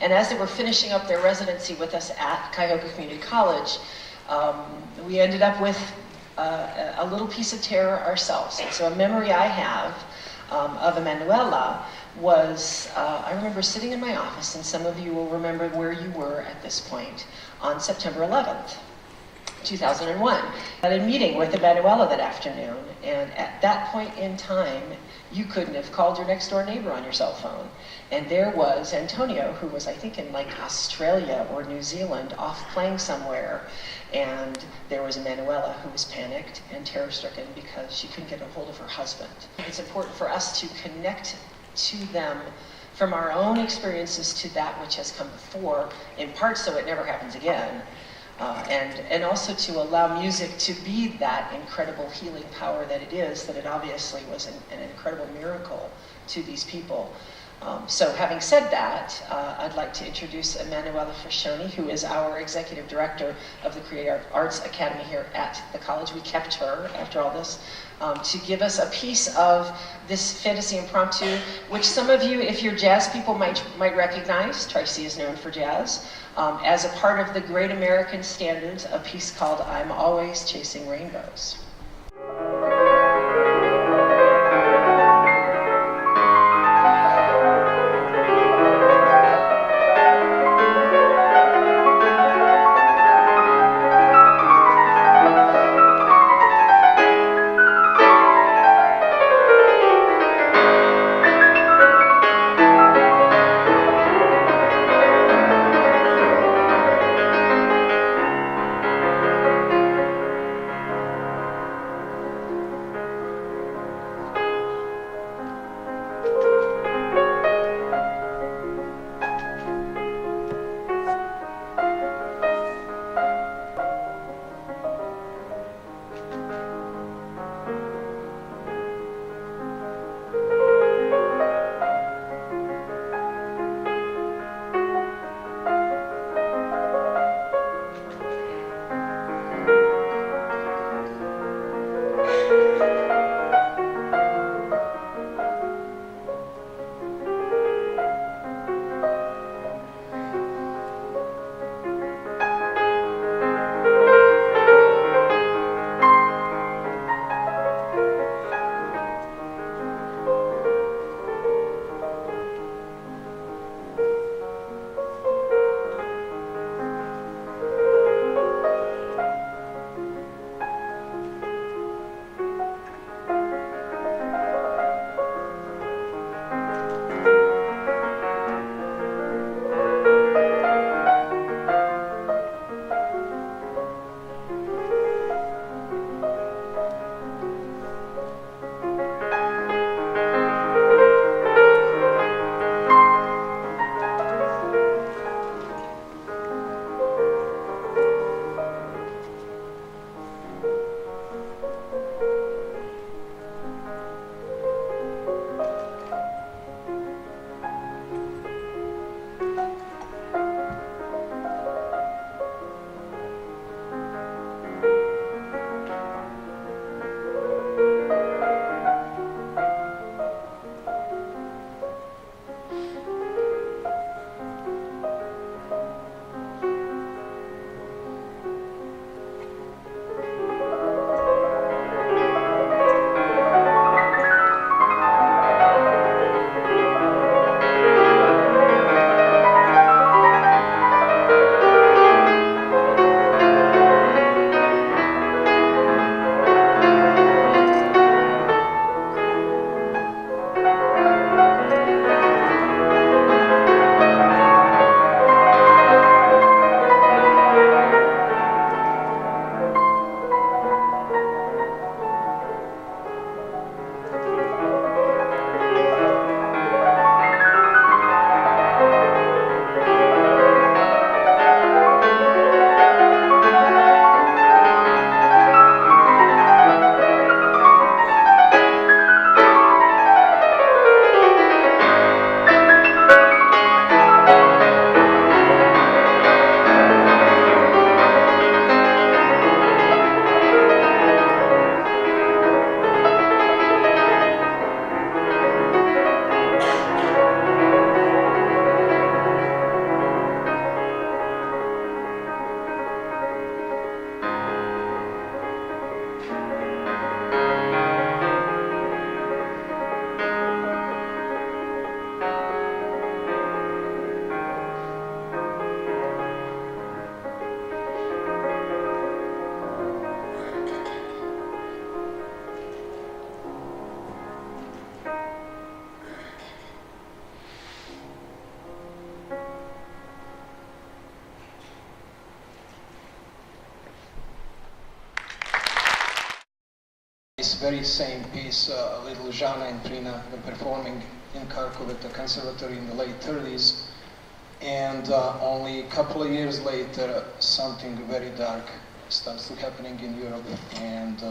And as they were finishing up their residency with us at Cuyahoga Community College, we ended up with a little piece of terror ourselves. And so a memory I have of Emanuela was, I remember sitting in my office, and some of you will remember where you were at this point, on September 11th, 2001. I had a meeting with Emanuela that afternoon, and at that point in time, you couldn't have called your next door neighbor on your cell phone. And there was Antonio, who was, I think, in like Australia or New Zealand, off playing somewhere. And there was Emanuela, who was panicked and terror-stricken because she couldn't get a hold of her husband. It's important for us to connect to them from our own experiences to that which has come before, in part so it never happens again. And also to allow music to be that incredible healing power that it obviously was an incredible miracle to these people. So having said that, I'd like to introduce Emanuela Frascioni, who is our Executive Director of the Creative Arts Academy here at the college. We kept her after all this to give us a piece of this fantasy impromptu, which some of you, if you're jazz people, might recognize. Tracy is known for jazz. As a part of the Great American Standards, a piece called I'm Always Chasing Rainbows. this very same piece, little Zhana and Trina were performing in Kharkov at the conservatory in the late 30s. And only a couple of years later, something very dark starts to happening in Europe, and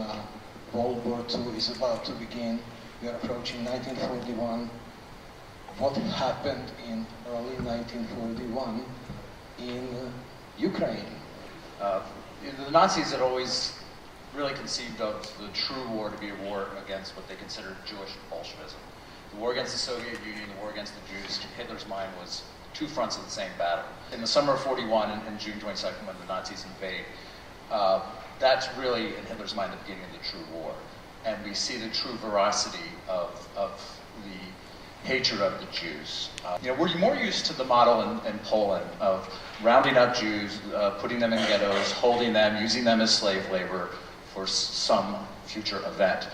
World War II is about to begin. We are approaching 1941. What happened in early 1941 in Ukraine? The Nazis had always really conceived of the true war to be a war against what they considered Jewish Bolshevism. The war against the Soviet Union, the war against the Jews, in Hitler's mind was two fronts of the same battle. In the summer of 41 and June 22nd, when the Nazis invade, that's really, in Hitler's mind, the beginning of the true war. And we see the true veracity of the hatred of the Jews. We're more used to the model in Poland of rounding up Jews, putting them in ghettos, holding them, using them as slave labor for some future event.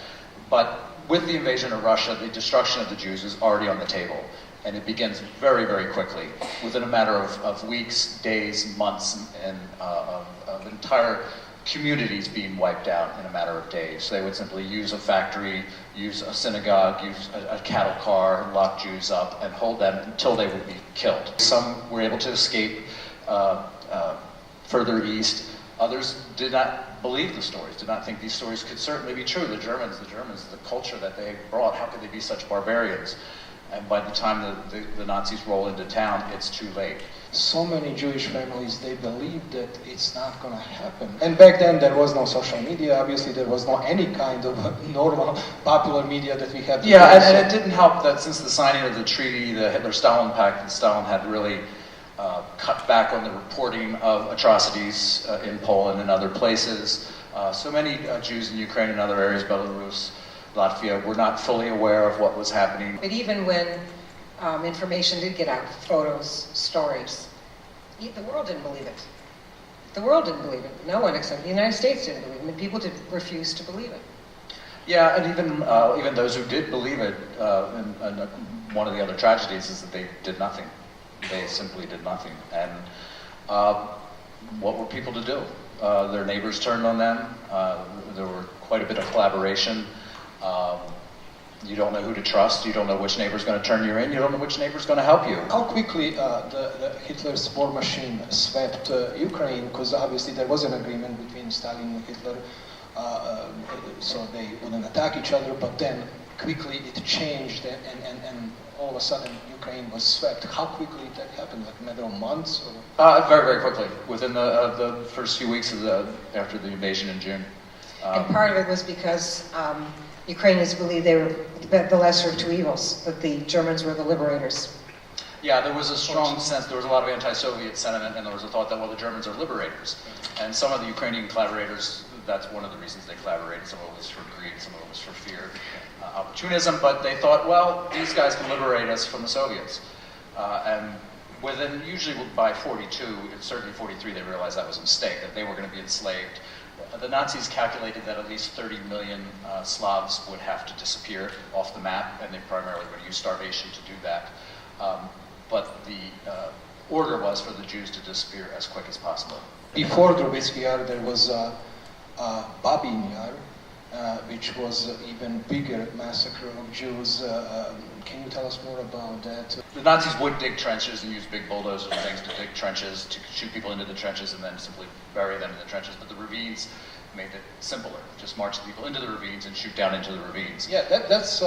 But with the invasion of Russia, the destruction of the Jews is already on the table. And it begins very, very quickly, within a matter of weeks, days, months, and of entire communities being wiped out in a matter of days. They would simply use a factory, use a synagogue, use a cattle car, lock Jews up, and hold them until they would be killed. Some were able to escape further east. Others did not believe the stories, did not think these stories could certainly be true. The Germans, the culture that they brought, how could they be such barbarians? And by the time the Nazis roll into town, it's too late. So many Jewish families, they believe that it's not going to happen. And back then there was no social media, obviously there was no any kind of normal popular media that we have today. Yeah, and it didn't help that since the signing of the treaty, the Hitler-Stalin Pact, Stalin had really cut back on the reporting of atrocities in Poland and other places. So many Jews in Ukraine and other areas, Belarus, Latvia, were not fully aware of what was happening. But even when information did get out, photos, stories, the world didn't believe it. The world didn't believe it. No one except the United States didn't believe it. I mean, people did refuse to believe it. Yeah, and even those who did believe it, and one of the other tragedies is that they did nothing. They simply did nothing. And what were people to do? Their neighbors turned on them. There were quite a bit of collaboration. You don't know who to trust. You don't know which neighbor's going to turn you in. You don't know which neighbor's going to help you. How quickly the Hitler's war machine swept Ukraine, because obviously there was an agreement between Stalin and Hitler, so they wouldn't attack each other, but then quickly it changed, and all of a sudden Ukraine was swept. How quickly that happened? Like a matter of months? Or? Very, very quickly. Within the first few weeks after the invasion in June. And part of it was because Ukrainians believed they were the lesser of two evils, that the Germans were the liberators. Yeah, there was a strong sense, there was a lot of anti-Soviet sentiment, and there was a thought that, well, the Germans are liberators. And some of the Ukrainian collaborators, that's one of the reasons they collaborated. Some of it was for greed, some of it was for fear, opportunism, but they thought, well, these guys can liberate us from the Soviets. And within, usually by 42, certainly 43, they realized that was a mistake, that they were going to be enslaved. The Nazis calculated that at least 30 million Slavs would have to disappear off the map, and they primarily would use starvation to do that. But the order was for the Jews to disappear as quick as possible. Before Drobytsky Yar, there was Babin Yar, which was an even bigger massacre of Jews. Can you tell us more about that? The Nazis would dig trenches and use big bulldozers and things to dig trenches, to shoot people into the trenches and then simply bury them in the trenches. But the ravines made it simpler. Just march the people into the ravines and shoot down into the ravines. Yeah, that's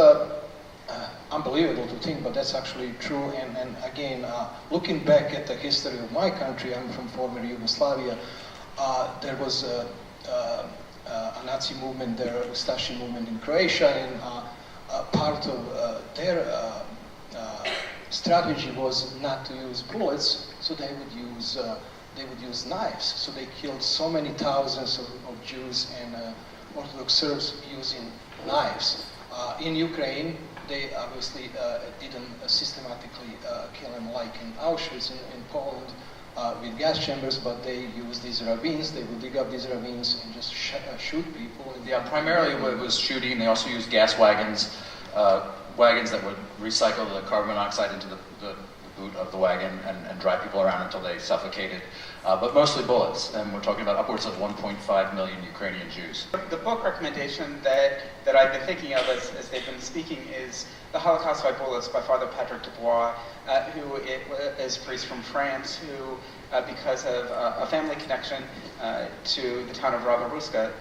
unbelievable to think, but that's actually true. And again, looking back at the history of my country, I'm from former Yugoslavia, there was a Nazi movement there, a Ustashi movement in Croatia, and part of their strategy was not to use bullets, so they would use knives. So they killed so many thousands of Jews and Orthodox Serbs using knives. In Ukraine, they obviously didn't systematically kill them like in Auschwitz in Poland with gas chambers, but they used these ravines. They would dig up these ravines and just shoot people. Yeah, primarily it was shooting. They also used gas wagons, wagons that would recycle the carbon monoxide into the boot of the wagon and drive people around until they suffocated, but mostly bullets. And we're talking about upwards of 1.5 million Ukrainian Jews. The book recommendation that I've been thinking of as they've been speaking is The Holocaust by Bullets by Father Patrick Dubois, who is a priest from France, who, because of a family connection to the town of Ravaruska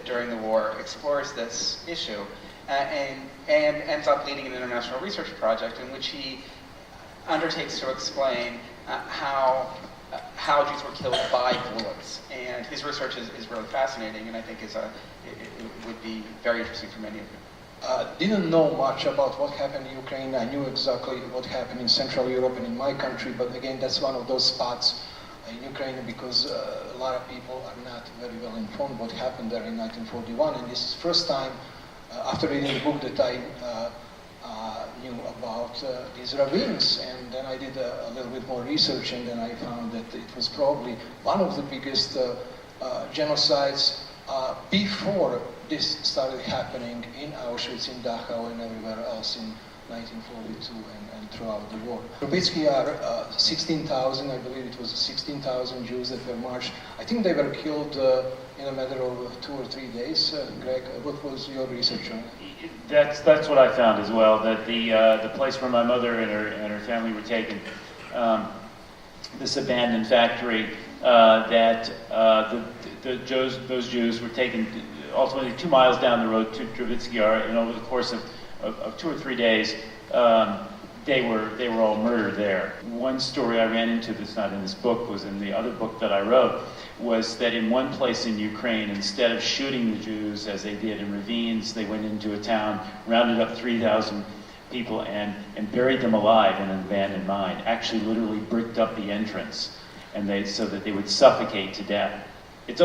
during the war, explores this issue and ends up leading an international research project in which he undertakes to explain how Jews were killed by bullets. And his research is really fascinating, and I think it would be very interesting for many of you. Didn't know much about what happened in Ukraine. I knew exactly what happened in Central Europe and in my country, but again, that's one of those spots in Ukraine because a lot of people are not very well informed what happened there in 1941. And this is the first time after reading the book that I knew about these ravines. And then I did a little bit more research, and then I found that it was probably one of the biggest genocides before this started happening in Auschwitz, in Dachau, and everywhere else in 1942 and throughout the war. Trubetsky are 16,000, I believe it was 16,000 Jews that were marched. I think they were killed in a matter of 2 or 3 days. Greg, what was your research on it? That's what I found as well, that the place where my mother and her family were taken, this abandoned factory, that those Jews were taken ultimately 2 miles down the road to Trubetsky Yar, and over the course of 2 or 3 days, they were all murdered there. One story I ran into that's not in this book, was in the other book that I wrote, was that in one place in Ukraine, instead of shooting the Jews as they did in ravines, they went into a town, rounded up 3,000 people and buried them alive in an abandoned mine, actually literally bricked up the entrance, and so that they would suffocate to death. It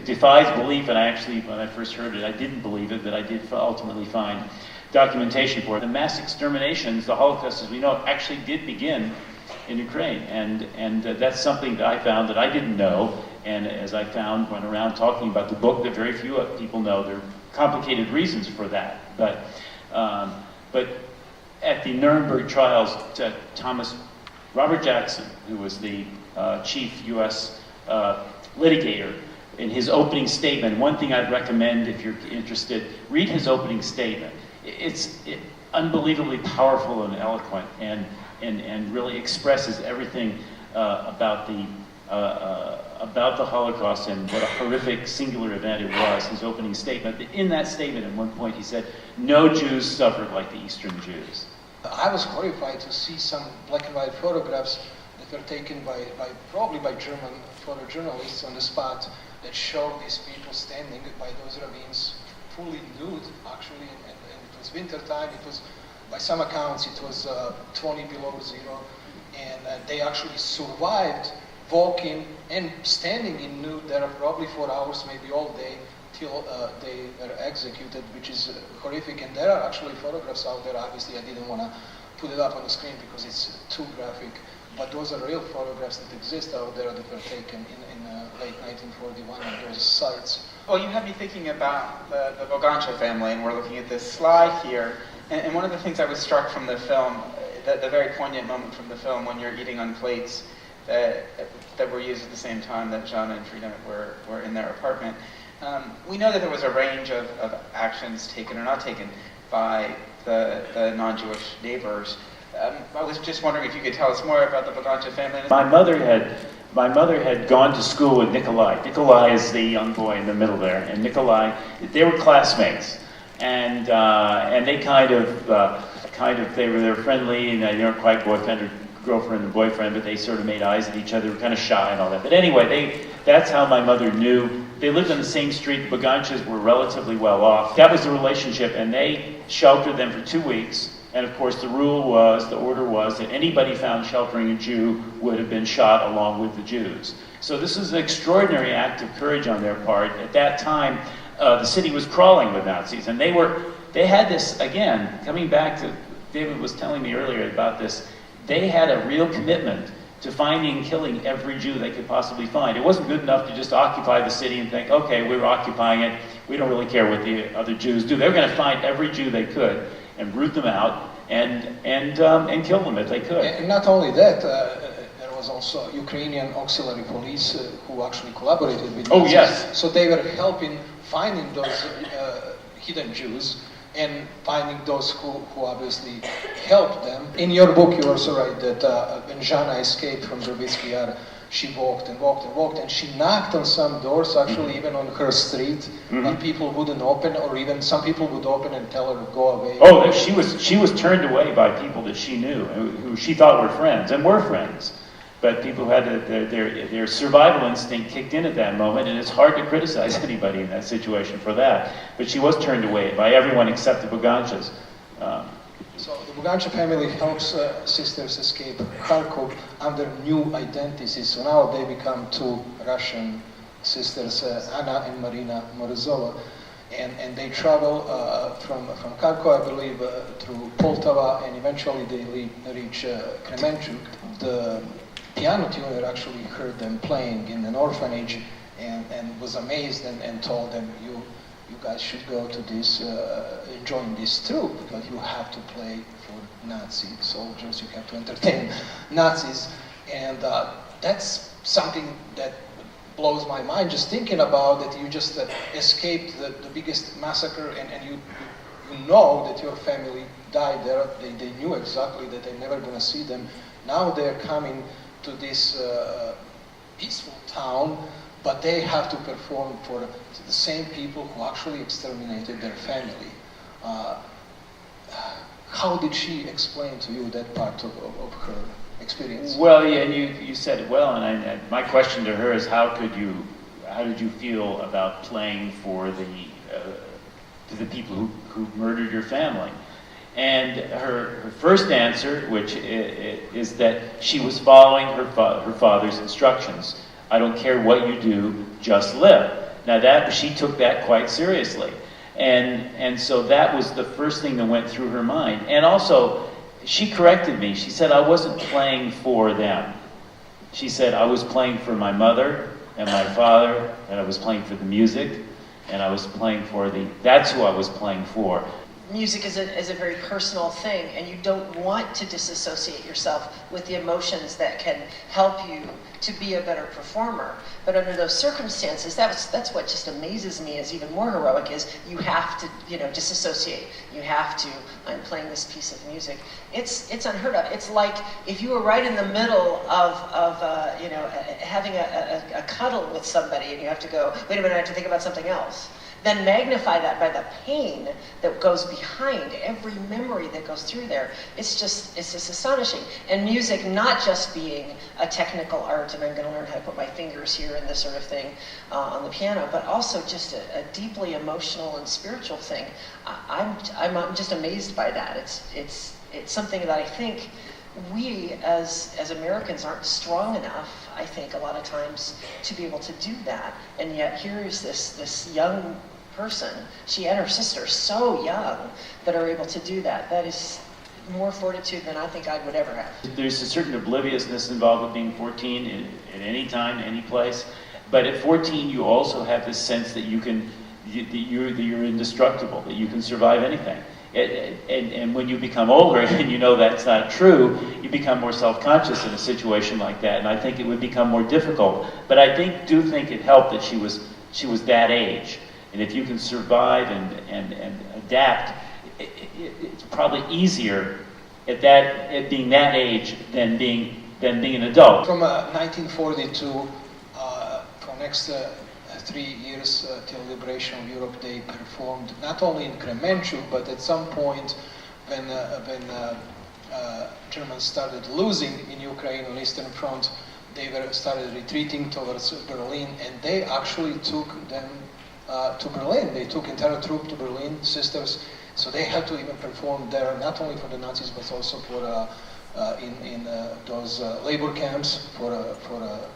defies belief, and I actually, when I first heard it, I didn't believe it, but I did ultimately find documentation for it. The mass exterminations, the Holocaust as we know it, actually did begin in Ukraine, and that's something that I found that I didn't know, and as I found, went around talking about the book, that very few people know. There are complicated reasons for that, but at the Nuremberg trials, Robert Jackson, who was the chief U.S. litigator, in his opening statement, one thing I'd recommend if you're interested, read his opening statement. It's unbelievably powerful and eloquent, and really expresses everything about the Holocaust and what a horrific singular event it was. His opening statement. In that statement, at one point, he said, "No Jews suffered like the Eastern Jews." I was horrified to see some black and white photographs that were taken probably by German photojournalists on the spot that showed these people standing by those ravines, fully nude, actually, and it was winter time. It was, by some accounts, it was 20 below zero, and they actually survived walking and standing in nude there probably for hours, maybe all day, till they were executed, which is horrific. And there are actually photographs out there. Obviously, I didn't want to put it up on the screen because it's too graphic, but those are real photographs that exist out there that were taken in late 1941 on those sites. Well, you have me thinking about the Bogancha family, and we're looking at this slide here. And one of the things I was struck from the film, the very poignant moment from the film, when you're eating on plates that were used at the same time that Jana and Frida were in their apartment. We know that there was a range of actions taken or not taken by the non-Jewish neighbors. I was just wondering if you could tell us more about the Bogancha family. My mother had gone to school with Nikolai. Nikolai is the young boy in the middle there, and Nikolai, they were classmates, and they they were friendly, and they weren't quite boyfriend or girlfriend and boyfriend, but they sort of made eyes at each other, were kind of shy and all that. But anyway, that's how my mother knew. They lived on the same street. The Boganchas were relatively well off. That was the relationship, and they sheltered them for 2 weeks. And of course, the order was that anybody found sheltering a Jew would have been shot along with the Jews. So this is an extraordinary act of courage on their part. At that time, the city was crawling with Nazis, and they had this, again, coming back to, David was telling me earlier about this, they had a real commitment to finding and killing every Jew they could possibly find. It wasn't good enough to just occupy the city and think, okay, we're occupying it, we don't really care what the other Jews do. They were going to find every Jew they could and root them out and kill them if they could. And not only that, there was also Ukrainian auxiliary police who actually collaborated with Nazis. Yes. So they were helping finding those hidden Jews and finding those who obviously helped them. In your book, you also write that when Zhana escaped from Drobitsky Yar, she walked and walked and walked, and she knocked on some doors, actually even on her street, but people wouldn't open, or even some people would open and tell her to go away. Oh, she was turned away by people that she knew, who she thought were friends, and were friends. But people who had their survival instinct kicked in at that moment, and it's hard to criticize anybody in that situation for that. But she was turned away by everyone except the Buganchas. So the Bugancha family helps sisters escape Kharkov under new identities. So now they become two Russian sisters, Anna and Marina Morozova. And they travel from Kharkov, I believe, through Poltava, and eventually they reach Kremenchuk. The piano tuner actually heard them playing in an orphanage and was amazed and told them, you guys should go to this, join this troupe, but you have to play for Nazi soldiers, you have to entertain Nazis. And that's something that blows my mind, just thinking about that you just escaped the biggest massacre, and you know that your family died there. They knew exactly that they're never going to see them. Now they're coming to this peaceful town, but they have to perform for the same people who actually exterminated their family. How did she explain to you that part of her experience? Well, yeah, and you said it well, and my question to her is, how did you feel about playing for the people who murdered your family? And her first answer, which is that she was following her father's instructions. I don't care what you do, just live. Now she took that quite seriously. And so that was the first thing that went through her mind. And also, she corrected me. She said, I wasn't playing for them. She said, I was playing for my mother and my father, and I was playing for the music, and I was playing for that's who I was playing for. Music is a very personal thing, and you don't want to disassociate yourself with the emotions that can help you to be a better performer. But under those circumstances, that's what just amazes me is even more heroic, is you have to, disassociate. You have to, I'm playing this piece of music. It's unheard of. It's like if you were right in the middle of having a cuddle with somebody and you have to go, wait a minute, I have to think about something else. Then magnify that by the pain that goes behind every memory that goes through there. It's just astonishing. And music not just being a technical art, and I'm going to learn how to put my fingers here and this sort of thing on the piano, but also just a deeply emotional and spiritual thing. I'm just amazed by that. It's something that I think we as Americans aren't strong enough, I think, a lot of times to be able to do that. And yet here is this young person, she and her sister, so young, that are able to do that. That is more fortitude than I think I would ever have. There's a certain obliviousness involved with being 14 at any time, any place. But at 14, you also have this sense that you're indestructible, that you can survive anything. And when you become older and you know that's not true, you become more self-conscious in a situation like that. And I think it would become more difficult. But I do think it helped that she was that age. And if you can survive and adapt, it's probably easier at being that age than being an adult. From 1942, for next 3 years till liberation of Europe, they performed not only in Kremenchuk, but at some point when Germans started losing in Ukraine on Eastern Front, they started retreating towards Berlin, and they actually took them to Berlin. They took entire troop to Berlin, sisters, so they had to even perform there, not only for the Nazis, but also for in those labor camps, for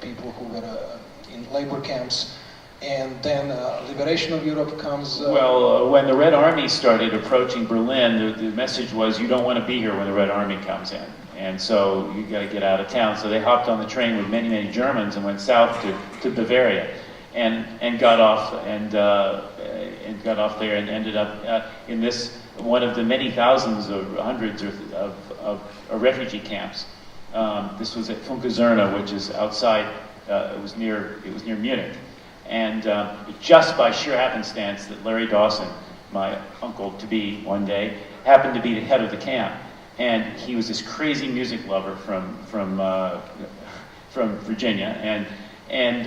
people who were in labor camps. And then liberation of Europe comes... when the Red Army started approaching Berlin, the message was, you don't want to be here when the Red Army comes in. And so you got to get out of town. So they hopped on the train with many, many Germans and went south to Bavaria and got off. And and got off there and ended up in this, one of the many thousands or hundreds of refugee camps. This was at Funkazerna, which is outside, it was near Munich. And just by sheer happenstance that Larry Dawson, my uncle-to-be one day, happened to be the head of the camp. And he was this crazy music lover from Virginia. And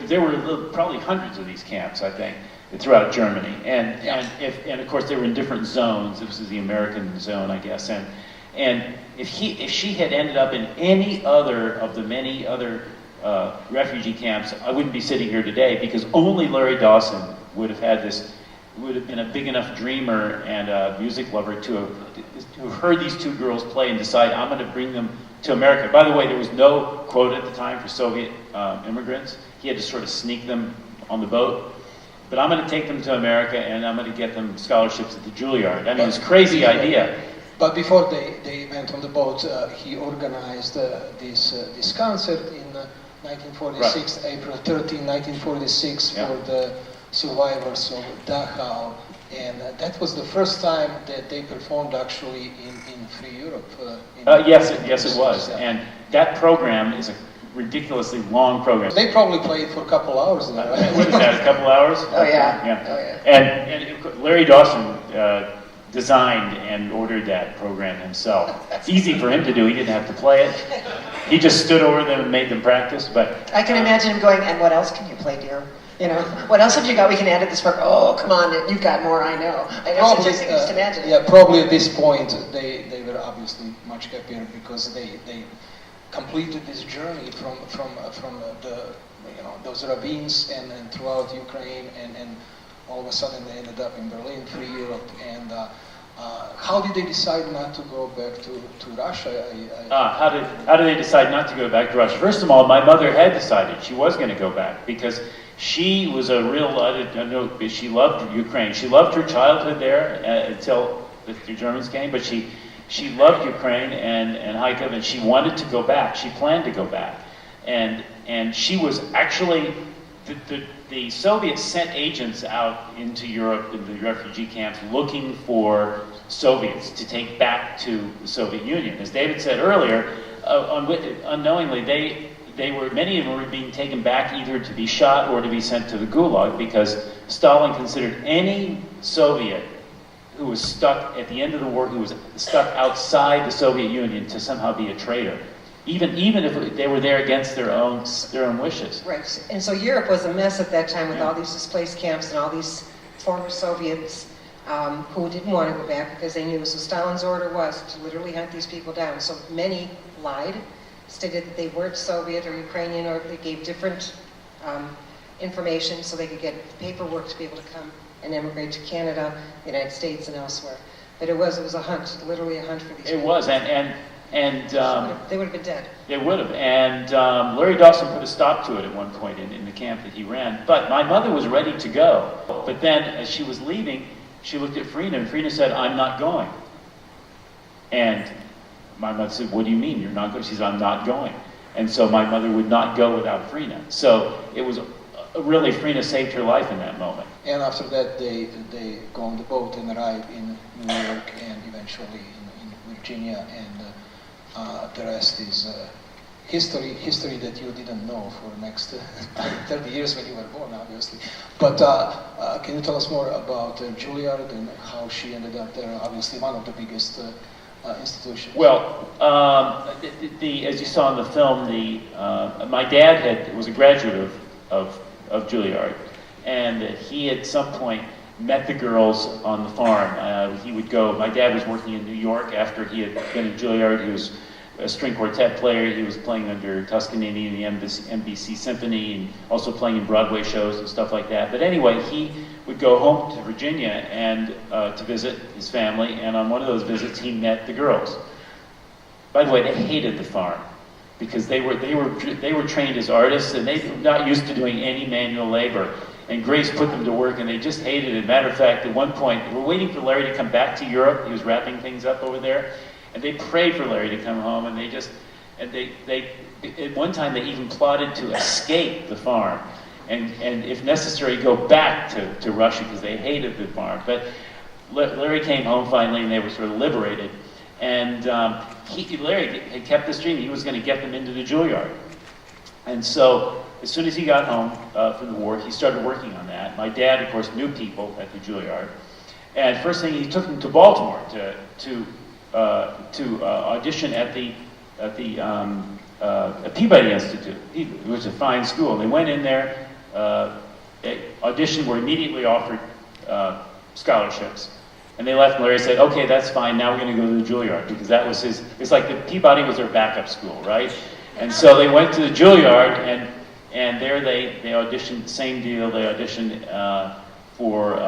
there were probably hundreds of these camps, I think, throughout Germany. And of course they were in different zones. This was the American zone, I guess. And if she had ended up in any other of the many other refugee camps, I wouldn't be sitting here today, because only Larry Dawson would have been a big enough dreamer and a music lover to have heard these two girls play and decide, I'm going to bring them to America. By the way, there was no quota at the time for Soviet immigrants. He had to sort of sneak them on the boat. But I'm going to take them to America, and I'm going to get them scholarships at the Juilliard. I mean, it's a crazy idea. But before they went on the boat, he organized this concert in 1946, right. April 13, 1946, for the survivors of Dachau. And that was the first time that they performed actually in Free Europe. Yes, it was. And that program is a ridiculously long program. They probably played for a couple hours in there, right? What is that, a couple hours? Oh yeah. Oh yeah. And Larry Dawson designed and ordered that program himself. It's easy for him to do. He didn't have to play it. He just stood over them and made them practice. But I can imagine him going, and what else can you play, dear? You know, what else have you got we can add to this program? Oh, come on, you've got more, I know. Probably, just imagine. Yeah, probably at this point they were obviously much happier, because they completed this journey from the those ravines and throughout Ukraine, and all of a sudden they ended up in Berlin, Free Europe. And how did they decide not to go back to Russia? How did they decide not to go back to Russia? First of all, my mother had decided she was going to go back, because she was a real, she loved Ukraine. She loved her childhood there until the Germans came, but she loved Ukraine and Kharkiv, and she wanted to go back. She planned to go back. And she was actually, the Soviets sent agents out into Europe, in the refugee camps, looking for Soviets to take back to the Soviet Union. As David said earlier, unknowingly, many of them were being taken back either to be shot or to be sent to the Gulag, because Stalin considered any Soviet who was stuck at the end of the war, who was stuck outside the Soviet Union, to somehow be a traitor, even if they were there against their own wishes. Right, and so Europe was a mess at that time, with all these displaced camps and all these former Soviets who didn't want to go back because they knew. So Stalin's order was to literally hunt these people down. So many lied, stated that they weren't Soviet or Ukrainian, or they gave different information so they could get paperwork to be able to come and emigrate to Canada, the United States, and elsewhere. But it was a hunt, literally a hunt for these people. It was, and they would have been dead. They would have. And Larry Dawson put a stop to it at one point in the camp that he ran. But my mother was ready to go. But then, as she was leaving, she looked at Frina, and Frina said, "I'm not going." And my mother said, "What do you mean you're not going?" She said, "I'm not going." And so my mother would not go without Frina. So it was really, Frina saved her life in that moment. And after that, they go on the boat and arrive in New York, and eventually in Virginia, and the rest is history that you didn't know for the next 30 years when you were born, obviously. But can you tell us more about Juilliard and how she ended up there? Obviously, one of the biggest institutions. Well, as you saw in the film, my dad was a graduate of Juilliard, and he at some point met the girls on the farm. He would go. My dad was working in New York after he had been at Juilliard. He was a string quartet player. He was playing under Toscanini and the NBC Symphony, and also playing in Broadway shows and stuff like that. But anyway, he would go home to Virginia and to visit his family. And on one of those visits, he met the girls. By the way, they hated the farm, because they were trained as artists, and they were not used to doing any manual labor. And Grace put them to work, and they just hated it. Matter of fact, at one point, they were waiting for Larry to come back to Europe. He was wrapping things up over there, and they prayed for Larry to come home. And they at one time they even plotted to escape the farm. and if necessary, go back to Russia because they hated the farm. But Larry came home finally, and they were sort of liberated. And Larry had kept this dream. He was going to get them into the Juilliard. And so as soon as he got home from the war, he started working on that. My dad, of course, knew people at the Juilliard. And first thing, he took them to Baltimore to audition at the Peabody Institute, which was a fine school. And they went in there, auditioned, were immediately offered scholarships. And they left, and Larry said, okay, that's fine, now we're going to go to the Juilliard, because that was his, it's like the Peabody was their backup school, right? And so they went to the Juilliard, and there they auditioned, same deal, they auditioned for,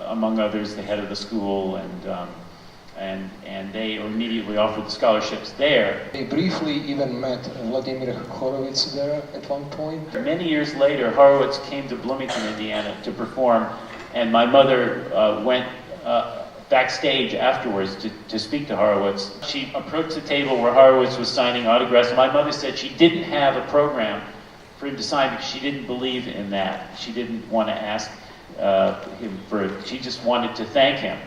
among others, the head of the school, and they were immediately offered the scholarships there. They briefly even met Vladimir Horowitz there at one point. Many years later, Horowitz came to Bloomington, Indiana to perform, and my mother went backstage afterwards to speak to Horowitz. She approached the table where Horowitz was signing autographs. My mother said she didn't have a program for him to sign because she didn't believe in that. She didn't want to ask him for it. She just wanted to thank him.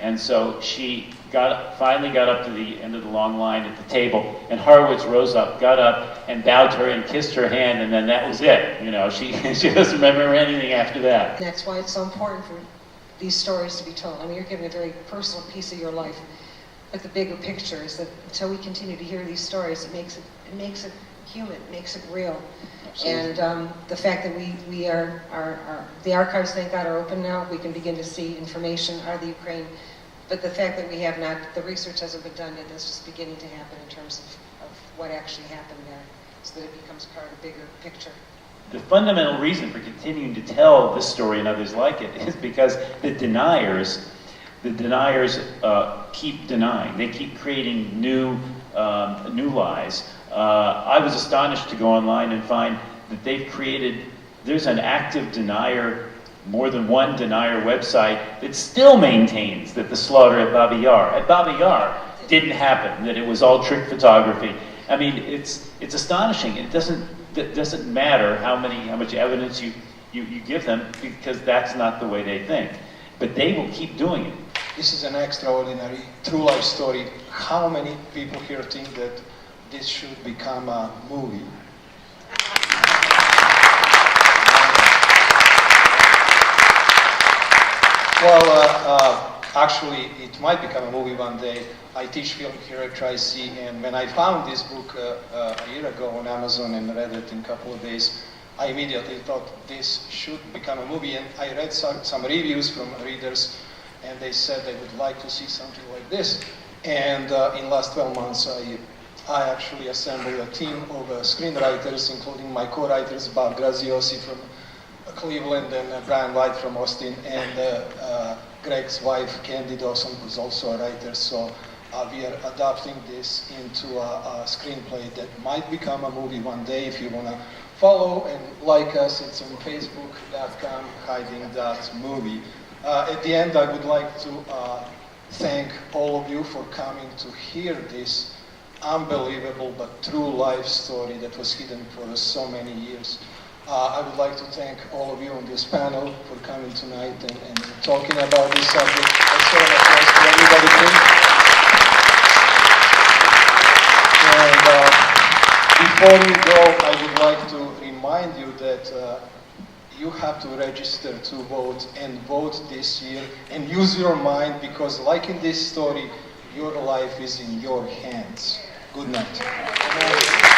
And so she finally got up to the end of the long line at the table, and Horowitz rose up, got up, and bowed to her and kissed her hand, and then that was it. You know, she doesn't remember anything after that. That's why it's so important for these stories to be told. I mean, you're giving a very personal piece of your life, but the bigger picture is that until we continue to hear these stories, it makes it human, it makes it real. Absolutely. And the fact that the archives, thank God, are open now. We can begin to see information out of the Ukraine. But the fact that we have not, the research hasn't been done yet, that's just beginning to happen in terms of what actually happened there, so that it becomes part of a bigger picture. The fundamental reason for continuing to tell this story and others like it is because the deniers keep denying. They keep creating new lies. I was astonished to go online and find that there's an active denier, more than one denier website that still maintains that the slaughter at Babi Yar didn't happen, that it was all trick photography. I mean, it's astonishing. It doesn't matter how much evidence you give them, because that's not the way they think. But they will keep doing it. This is an extraordinary true life story. How many people here think that this should become a movie? Well, actually, it might become a movie one day. I teach film here at Tri-C, and when I found this book a year ago on Amazon and read it in a couple of days, I immediately thought this should become a movie. And I read some reviews from readers, and they said they would like to see something like this. And in the last 12 months, I actually assembled a team of screenwriters, including my co-writers, Bob Graziosi from Cleveland, and Brian White from Austin, and Greg's wife, Greg Dawson, who's also a writer. So we are adapting this into a screenplay that might become a movie one day. If you want to follow and like us, it's on facebook.com, hiding.movie. At the end, I would like to thank all of you for coming to hear this unbelievable but true life story that was hidden for so many years. I would like to thank all of you on this panel for coming tonight and talking about this subject. Let's all applause for everybody, please. And before you go, I would like to remind you that you have to register to vote and vote this year and use your mind, because like in this story, your life is in your hands. Good night.